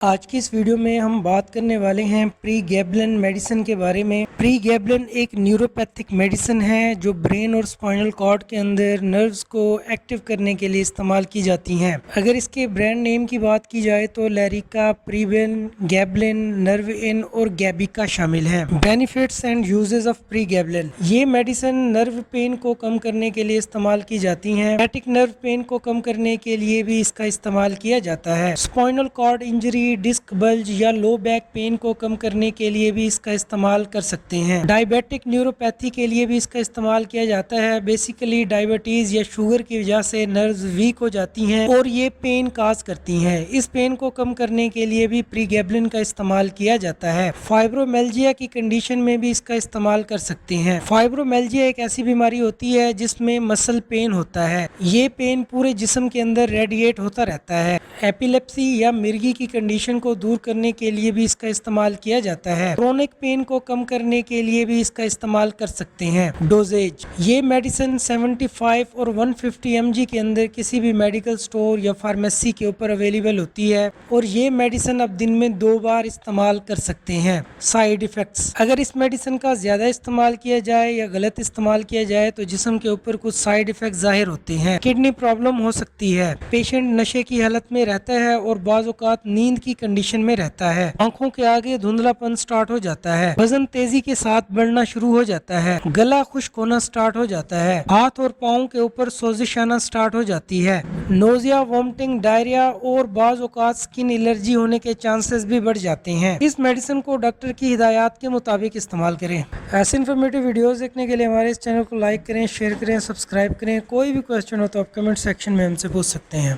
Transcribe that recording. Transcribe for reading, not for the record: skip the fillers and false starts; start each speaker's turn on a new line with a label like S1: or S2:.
S1: آج کی اس ویڈیو میں ہم بات کرنے والے ہیں پری گیبلن میڈیسن کے بارے میں۔ پری گیبلن ایک نیوروپیتھک میڈیسن ہے جو برین اور اسپائنل کارڈ کے اندر نروز کو ایکٹیو کرنے کے لیے استعمال کی جاتی ہیں۔ اگر اس کے برانڈ نیم کی بات کی جائے تو لیریکا، پریبن، گیبلن، نرو ان اور گیبیکا شامل ہیں۔ Benefits and uses of pregabalin. یہ میڈیسن نرو پین کو کم کرنے کے لیے استعمال کی جاتی ہیں۔ سیاٹک نرو پین کو کم کرنے کے لیے بھی اس کا استعمال کیا جاتا ہے۔ Spinal cord injury, disk bilge یا لو بیک پین کو کم کرنے کے لیے بھی اس کا استعمال کر سکتے ہیں۔ ڈائبیٹک نیوروپیتھی کے لیے بھی اس کا استعمال کیا جاتا ہے۔ بیسیکلی ڈائبٹیز یا شوگر کی وجہ سے نروز ویک ہو جاتی ہیں اور یہ پین کاز کرتی ہیں۔ اس پین کو کم کرنے کے لیے بھی پری گیبلن کا استعمال کیا جاتا ہے۔ فائبرومیلجیا کی کنڈیشن میں بھی اس کا استعمال کر سکتے ہیں۔ فائبرومیلجیا ایک ایسی بیماری ہوتی ہے جس میں مسل پین ہوتا ہے۔ یہ پین پورے جسم کے اندر ریڈیٹ ہوتا رہتا ہے۔ ایپیلیپسی یا مرگی کی کنڈیشن کو دور کرنے کے لیے بھی اس کا استعمال کیا جاتا ہے۔ کرونک پین کو کم کرنے کے لیے بھی اس کا استعمال کر سکتے ہیں۔ ڈوزیج: یہ میڈیسن 75 اور 150 mg کے اندر کسی بھی میڈیکل سٹور یا فارمیسی کے اوپر اویلیبل ہوتی ہے اور یہ میڈیسن آپ دن میں 2 بار استعمال کر سکتے ہیں۔ سائیڈ ایفیکٹس: اگر اس میڈیسن کا زیادہ استعمال کیا جائے یا غلط استعمال کیا جائے تو جسم کے اوپر کچھ سائیڈ ایفیکٹ ظاہر ہوتے ہیں۔ کڈنی پرابلم ہو سکتی ہے۔ پیشنٹ نشے کی حالت میں رہتا ہے اور بعض اوقات نیند کی کنڈیشن میں رہتا ہے۔ آنکھوں کے آگے دھندلا پن سٹارٹ ہو جاتا ہے۔ وزن تیزی کے ساتھ بڑھنا شروع ہو جاتا ہے۔ گلا خشک ہونا سٹارٹ ہو جاتا ہے۔ ہاتھ اور پاؤں کے اوپر سوزش آنا سٹارٹ ہو جاتی ہے۔ نوزیا، وامٹنگ، ڈائریا اور بعض اوقات سکن الرجی ہونے کے چانسز بھی بڑھ جاتے ہیں۔ اس میڈیسن کو ڈاکٹر کی ہدایات کے مطابق استعمال کریں۔ ایسے انفارمیٹیو ویڈیوز دیکھنے کے لیے ہمارے اس چینل کو لائک کریں، شیئر کریں، سبسکرائب کریں۔ کوئی بھی کوسچن ہو تو آپ کمنٹ سیکشن میں ہم سے پوچھ سکتے ہیں۔